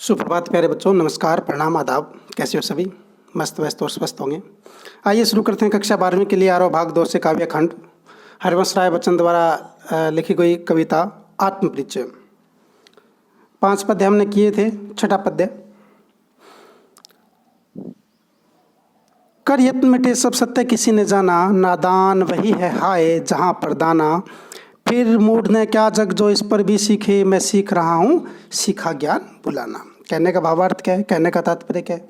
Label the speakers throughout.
Speaker 1: सुप्रभात प्यारे बच्चों, नमस्कार, प्रणाम, आदाब। कैसे हो सभी? मस्त व्यस्त और स्वस्थ होंगे। आइए शुरू करते हैं कक्षा 12वीं के लिए आरोह भाग 2 से काव्य खंड हरिवंश राय बच्चन द्वारा लिखी गई कविता आत्मपरिचय। 5 पद्य हमने किए थे। छठा पद्य। कर यत्न मिटे सब सत्य किसी ने जाना, नादान वही है हाय जहाँ पर दाना। फिर मूढ़ ने क्या जग जो इस पर भी सीखे, मैं सीख रहा हूँ सीखा ज्ञान बुलाना। कहने का भावार्थ क्या है? कहने का तात्पर्य क्या है?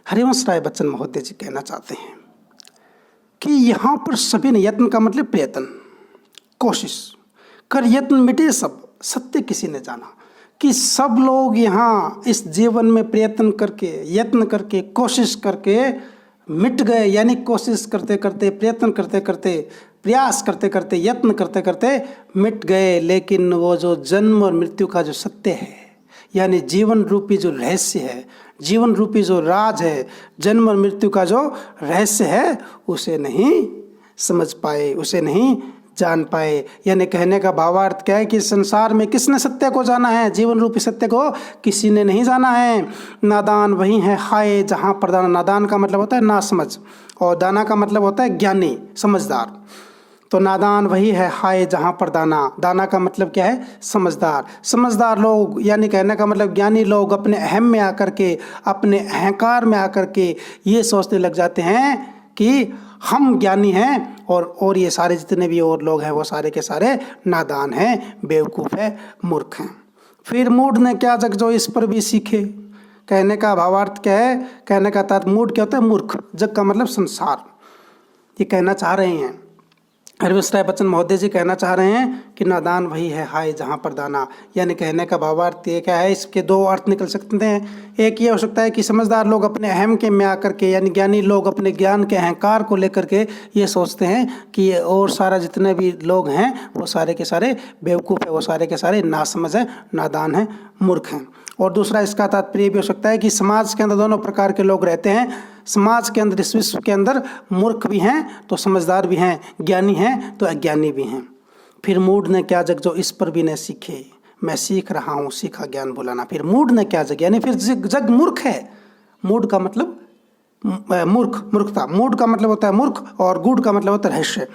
Speaker 1: हरिवंश राय बच्चन महोदय जी कहना चाहते हैं कि यहाँ पर सभी ने, यत्न का मतलब प्रयत्न, कोशिश, कर यत्न मिटे सब सत्य किसी ने जाना, कि सब लोग यहाँ इस जीवन में प्रयत्न करके, यत्न करके, कोशिश करके मिट गए। यानी कोशिश करते करते, प्रयत्न करते करते, प्रयास करते करते, यत्न करते करते मिट गए। लेकिन वो जो जन्म और मृत्यु का जो सत्य है, यानी जीवन रूपी जो रहस्य है, जीवन रूपी जो राज है, जन्म और मृत्यु का जो रहस्य है, उसे नहीं समझ पाए, उसे नहीं जान पाए। यानी कहने का भावार्थ क्या है कि संसार में किसने सत्य को जाना है? जीवन रूपी सत्य को किसी ने नहीं जाना है। नादान वही है हाय जहाँ पर दाना। नादान का मतलब होता है ना समझ, और दाना का मतलब होता है ज्ञानी, समझदार। तो नादान वही है हाय जहाँ पर दाना। दाना का मतलब क्या है? समझदार। समझदार लोग, यानी कहने का मतलब ज्ञानी लोग अपने अहम में आकर के, अपने अहंकार में आकर के ये सोचने लग जाते हैं कि हम ज्ञानी हैं और ये सारे जितने भी और लोग हैं वो सारे के सारे नादान हैं, बेवकूफ़ है, मूर्ख हैं। फिर मूढ़ ने क्या जग जो इस पर भी सीखे। कहने का भावार्थ क्या है? कहने का तात्पर्य, मूढ़ क्या होता है? मूर्ख। जग का मतलब संसार। ये कहना चाह रहे हैं हरिवंश राय बच्चन महोदय जी, कहना चाह रहे हैं कि नादान वही है हाय जहाँ पर दाना। यानी कहने का भावार्थ ये क्या है? इसके दो अर्थ निकल सकते हैं। एक ये हो सकता है कि समझदार लोग अपने अहम के में आकर के, यानी ज्ञानी लोग अपने ज्ञान के अहंकार को लेकर के ये सोचते हैं कि ये और सारा जितने भी लोग हैं वो सारे के सारे बेवकूफ़ है, वो सारे के सारे नासमझ हैं, नादान हैं, मूर्ख हैं। और दूसरा इसका तात्पर्य भी हो सकता है कि समाज के अंदर दोनों प्रकार के लोग रहते हैं। समाज के अंदर, इस विश्व के अंदर मूर्ख भी हैं तो समझदार भी हैं, ज्ञानी हैं तो अज्ञानी भी हैं। फिर मूढ़ ने क्या जग जो इस पर भी न सीखे, मैं सीख रहा हूँ सीखा ज्ञान बुलाना। फिर मूढ़ ने क्या जग, यानी फिर जग मूर्ख है। मूढ़ का मतलब मूर्ख, मूर्खता। मूढ़ का मतलब होता है मूर्ख और गूढ़ का मतलब होता है रहस्य।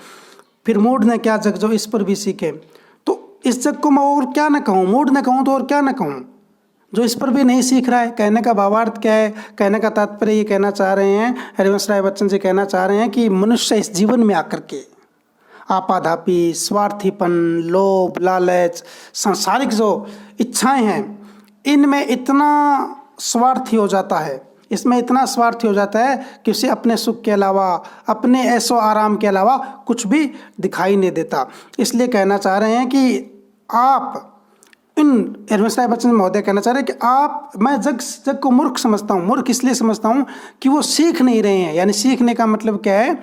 Speaker 1: फिर मूढ़ ने क्या जग जो इस पर भी सीखे। तो इस जग को मैं और क्या न कहूँ, मूढ़ ने कहूँ तो और क्या न कहूँ, जो इस पर भी नहीं सीख रहा है। कहने का भावार्थ क्या है? कहने का तात्पर्य ये कहना चाह रहे हैं, हरिवंश राय बच्चन जी कहना चाह रहे हैं कि मनुष्य इस जीवन में आकर के आपाधापी, स्वार्थीपन, लोभ, लालच, सांसारिक जो इच्छाएं हैं, इनमें इतना स्वार्थी हो जाता है, इसमें इतना स्वार्थी हो जाता है कि उसे अपने सुख के अलावा, अपने ऐशो आराम के अलावा कुछ भी दिखाई नहीं देता। इसलिए कहना चाह रहे हैं कि आप हरिवंश राय बच्चन महोदय कहना चाह रहे हैं कि मैं जग को मूर्ख समझता हूँ। मूर्ख इसलिए समझता हूँ कि वो सीख नहीं रहे हैं। यानी सीखने का मतलब क्या है?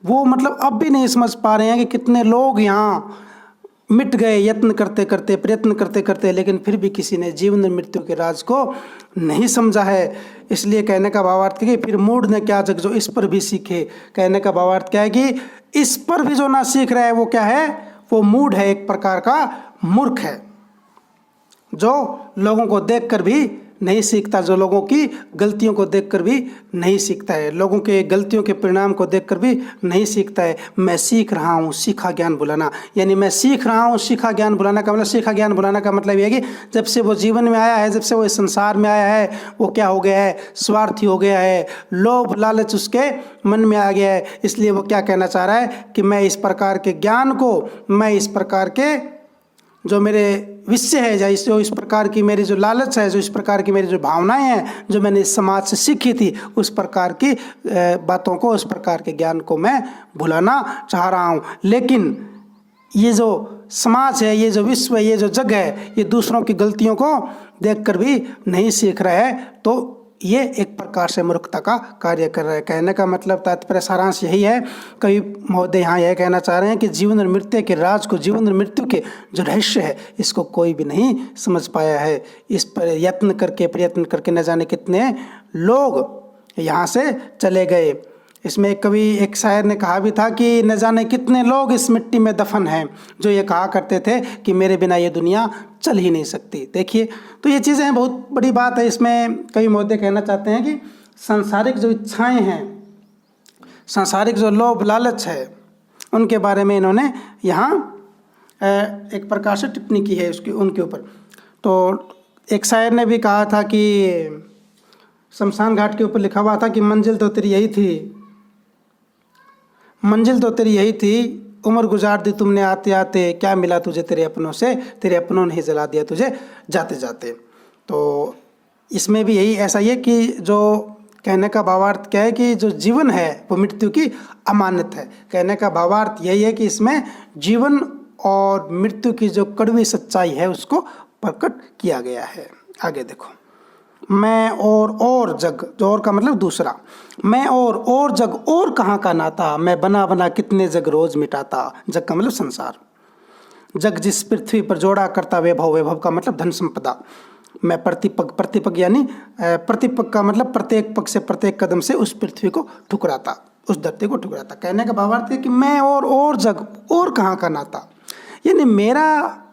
Speaker 1: वो मतलब अब भी नहीं समझ पा रहे हैं कि कितने लोग यहाँ मिट गए यत्न करते करते, प्रयत्न करते करते, लेकिन फिर भी किसी ने जीवन और मृत्यु के राज को नहीं समझा है। इसलिए कहने का भावार्थ क्या है? फिर मूढ़ ने क्या जग जो इस पर भी सीखे। कहने का भावार्थ क्या है कि इस पर भी जो ना सीख रहा है वो क्या है? वो मूढ़ है, एक प्रकार का मूर्ख है, जो लोगों को देखकर भी नहीं सीखता, जो लोगों की गलतियों को देखकर भी नहीं सीखता है, लोगों के गलतियों के परिणाम को देखकर भी नहीं सीखता है। मैं सीख रहा हूँ सीखा ज्ञान बुलाना। यानी मैं सीख रहा हूँ सीखा ज्ञान बुलाना का मतलब, सीखा ज्ञान बुलाना का मतलब ये है कि जब से वो जीवन में आया है, जब से वो इस संसार में आया है, वो क्या हो गया है? स्वार्थी हो गया है, लोभ लालच उसके मन में आ गया है। इसलिए वो क्या कहना चाह रहा है कि मैं इस प्रकार के ज्ञान को, मैं इस प्रकार के जो मेरे विषय है, जो इस प्रकार की मेरी जो लालच है, जो इस प्रकार की मेरी जो भावनाएं हैं, जो मैंने इस समाज से सीखी थी, उस प्रकार की बातों को, उस प्रकार के ज्ञान को मैं भुलाना चाह रहा हूँ। लेकिन ये जो समाज है, ये जो विश्व है, ये जो जग है, ये दूसरों की गलतियों को देखकर भी नहीं सीख रहा है, तो ये एक प्रकार से मूर्खता का कार्य कर रहा है। कहने का मतलब, तात्पर्य, सारांश यही है। कवि महोदय यहाँ यह कहना चाह रहे हैं कि जीवन और मृत्यु के राज को, जीवन और मृत्यु के जो रहस्य है, इसको कोई भी नहीं समझ पाया है। इस पर यत्न करके, प्रयत्न करके न जाने कितने लोग यहाँ से चले गए। इसमें एक कवि, एक शायर ने कहा भी था कि न जाने कितने लोग इस मिट्टी में दफन हैं जो ये कहा करते थे कि मेरे बिना ये दुनिया चल ही नहीं सकती। देखिए, तो ये चीज़ें बहुत बड़ी बात है। इसमें कई मुद्दे कहना चाहते हैं कि सांसारिक जो इच्छाएं हैं, सांसारिक जो लोभ लालच है, उनके बारे में इन्होंने यहाँ एक प्रकार से टिप्पणी की है उनके ऊपर। तो एक शायर ने भी कहा था कि शमशान घाट के ऊपर लिखा हुआ था कि मंजिल तो तेरी यही थी, मंजिल तो तेरी यही थी, उम्र गुजार दी तुमने आते आते, क्या मिला तुझे तेरे अपनों से, तेरे अपनों ने ही जला दिया तुझे जाते जाते। तो इसमें भी यही ऐसा ही है कि जो कहने का भावार्थ क्या है कि जो जीवन है वो मृत्यु की अमानत है। कहने का भावार्थ यही है कि इसमें जीवन और मृत्यु की जो कड़वी सच्चाई है उसको प्रकट किया गया है। आगे देखो, मैं और जग, जो और का मतलब दूसरा, मैं और जग और कहाँ का नाता, मैं बना बना कितने जग रोज मिटाता। जग का मतलब संसार, जग जिस पृथ्वी पर जोड़ा करता वैभव, वैभव का मतलब धन संपदा। मैं प्रतिपग, प्रतिपग यानी प्रतिपग का मतलब प्रत्येक पग से, प्रत्येक कदम से उस पृथ्वी को ठुकराता, उस धरती को ठुकराता। कहने का भावार्थ है कि मैं और जग और कहाँ का नाता, यानी मेरा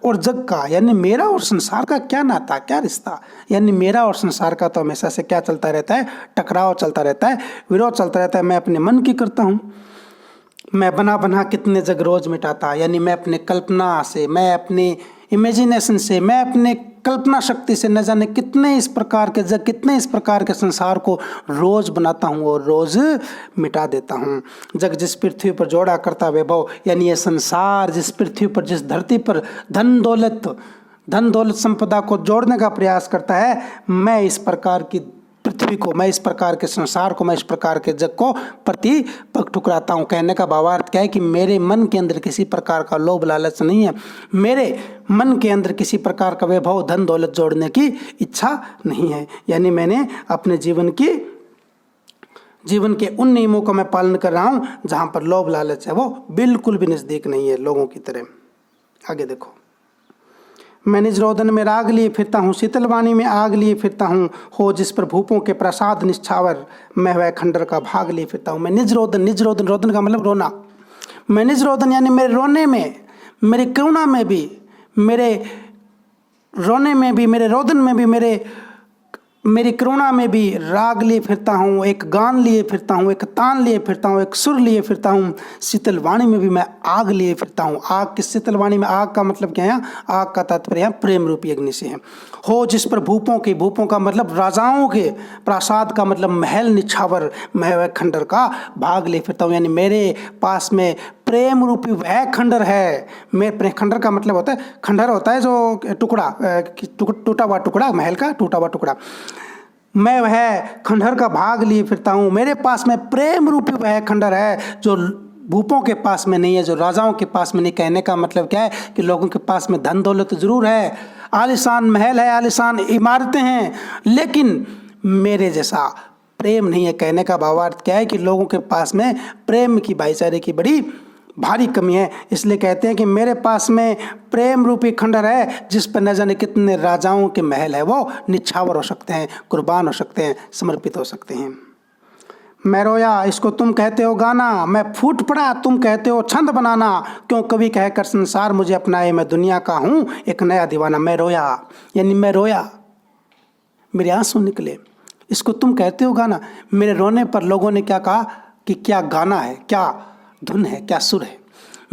Speaker 1: और जग का, यानी मेरा और संसार का क्या नाता, क्या रिश्ता। यानी मेरा और संसार का तो हमेशा से क्या चलता रहता है, टकराव चलता रहता है, विरोध चलता रहता है। मैं अपने मन की करता हूँ, मैं बना बना कितने जग रोज मिटाता, यानी मैं अपने कल्पना से, मैं अपनी इमेजिनेशन से, मैं अपने कल्पना शक्ति से न जाने कितने इस प्रकार के जग, कितने इस प्रकार के संसार को रोज बनाता हूँ और रोज मिटा देता हूँ। जग जिस पृथ्वी पर जोड़ा करता वैभव, यानी ये संसार जिस पृथ्वी पर, जिस धरती पर धन दौलत संपदा को जोड़ने का प्रयास करता है, मैं इस प्रकार की पृथ्वी को, मैं इस प्रकार के संसार को, मैं इस प्रकार के जग को प्रति पग ठुकराता हूँ। कहने का भावार्थ क्या है कि मेरे मन के अंदर किसी प्रकार का लोभ लालच नहीं है, मेरे मन के अंदर किसी प्रकार का वैभव धन दौलत जोड़ने की इच्छा नहीं है। यानी मैंने अपने जीवन के उन नियमों का मैं पालन कर रहा हूँ जहाँ पर लोभ लालच है वो बिल्कुल भी नज़दीक नहीं है लोगों की तरह। आगे देखो, मैं निज रोदन में राग लिए फिरता हूँ, शीतलवाणी में आग लिए फिरता हूँ, हो जिस पर भूपों के प्रसाद निछावर, मैं वह खंडर का भाग लिए फिरता हूँ। मैं निज रोदन, रोदन का मतलब रोना, मैं निज रोदन यानी मेरे रोने में, मेरी करुणा में भी, मेरे रोने में भी, मेरे रोदन में भी, मेरी करुणा में भी राग लिए फिरता हूँ, एक गान लिए फिरता हूँ, एक तान लिए फिरता हूँ, एक सुर लिए फिरता हूँ। शीतल वाणी में भी मैं आग लिए फिरता हूँ। आग की शीतल वाणी में आग का मतलब क्या है, आग का तात्पर्य यहाँ प्रेम रूपी अग्नि से है। हो जिस पर भूपों का मतलब राजाओं के, प्रासाद का मतलब महल निछावर, मैं वह खंडर का भाग लिए फिरता हूँ। यानी मेरे पास में प्रेम रूपी वह खंडर है। मेरे खंडर का मतलब होता है, खंडर होता है जो टुकड़ा, टूटा हुआ टुकड़ा, महल का टूटा हुआ टुकड़ा। मैं वह खंडर का भाग लिए फिरता हूँ। मेरे पास में प्रेम रूपी वह खंडर है जो भूपों के पास में नहीं है, जो राजाओं के पास में नहीं। कहने का मतलब क्या है कि लोगों के पास में धन दौलत जरूर है, आलीशान महल है, आलीशान इमारतें हैं, लेकिन मेरे जैसा प्रेम नहीं है। कहने का भावार्थ क्या है कि लोगों के पास में प्रेम की, भाईचारे की बड़ी भारी कमी है। इसलिए कहते हैं कि मेरे पास में प्रेम रूपी खंडर है जिस पर न जाने कितने राजाओं के महल है वो निछावर हो सकते हैं, कुर्बान हो सकते हैं, समर्पित हो सकते हैं। मैं रोया, इसको तुम कहते हो गाना, मैं फूट पड़ा, तुम कहते हो छंद बनाना, क्यों कवि कहकर संसार मुझे अपनाए, मैं दुनिया का हूँ एक नया दीवाना। मैं रोया यानी मैं रोया, मेरे आंसू निकले, इसको तुम कहते हो गाना। मेरे रोने पर लोगों ने क्या कहा कि क्या गाना है, क्या धुन है, क्या सुर है।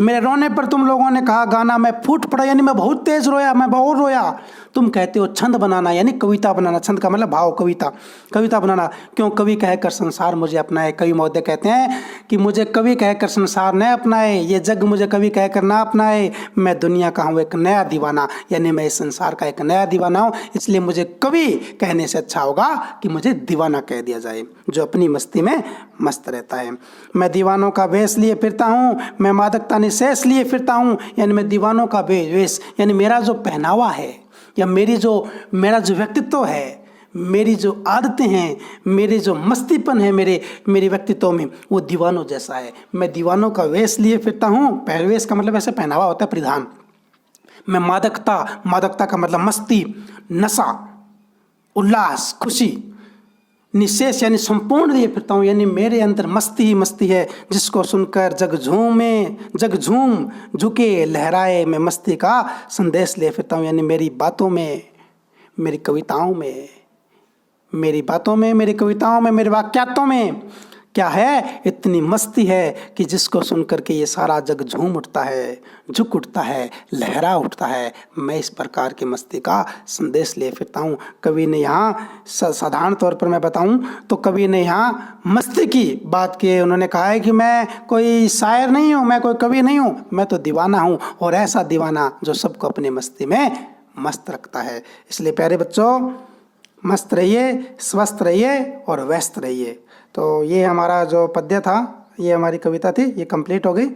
Speaker 1: मेरे रोने पर तुम लोगों ने कहा गाना, मैं फूट पड़ा यानी मैं बहुत तेज रोया, मैं बहुत रोया। तुम कहते हो छंद बनाना यानी कविता बनाना, छंद का मतलब भाव, कविता बनाना, क्यों कवि कहकर संसार मुझे अपनाए। कवि महोदय कहते हैं कि मुझे कवि कहकर संसार न अपनाए, ये जग मुझे कवि कहकर ना अपनाए, मैं दुनिया का हूँ एक नया दीवाना, यानी मैं इस संसार का एक नया दीवाना हूँ। इसलिए मुझे कवि कहने से अच्छा होगा कि मुझे दीवाना कह दिया जाए, जो अपनी मस्ती में मस्त रहता है। मैं दीवानों का वेश लिए फिरता हूँ, मैं मादकता निशेष लिए फिरता हूँ, यानी मैं दीवानों का वेश यानी मेरा जो पहनावा है या मेरा जो व्यक्तित्व है, मेरी जो आदतें हैं, मेरे जो मस्तीपन है मेरे व्यक्तित्व में, वो दीवानों जैसा है। मैं दीवानों का वेश लिए फिरता हूँ। पहलवेश का मतलब ऐसे पहनावा होता है, परिधान। मैं मादकता का मतलब मस्ती, नशा, उल्लास, खुशी, निशेष यानी संपूर्ण लिए फिरता हूँ, यानी मेरे अंदर मस्ती ही मस्ती है, जिसको सुनकर जग झूम झुके लहराए। मैं मस्ती का संदेश ले फिरता हूँ, यानी मेरी बातों में, मेरी कविताओं में, मेरी बातों में, मेरी कविताओं में, मेरे वाक्यात्तों में क्या है, इतनी मस्ती है कि जिसको सुन करके ये सारा जग झूम उठता है, झुक उठता है, लहरा उठता है। मैं इस प्रकार की मस्ती का संदेश ले फिरता हूँ। कवि ने यहाँ साधारण तौर पर मैं बताऊँ तो कवि ने यहाँ मस्ती की बात की। उन्होंने कहा है कि मैं कोई शायर नहीं हूँ, मैं कोई कवि नहीं हूँ, मैं तो दीवाना हूँ, और ऐसा दीवाना जो सबको अपनी मस्ती में मस्त रखता है। इसलिए प्यारे बच्चों, मस्त रहिए, स्वस्थ रहिए और व्यस्त रहिए। तो ये हमारा जो पद्य था, ये हमारी कविता थी, ये कंप्लीट हो गई।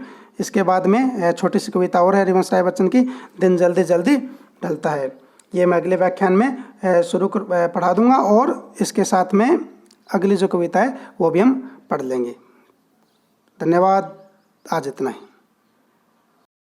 Speaker 1: इसके बाद में छोटी सी कविता और है हरिवंश राय बच्चन की, दिन जल्दी जल्दी ढलता है। ये मैं अगले व्याख्यान में पढ़ा दूंगा, और इसके साथ में अगली जो कविता है वो भी हम पढ़ लेंगे। धन्यवाद, आज इतना ही।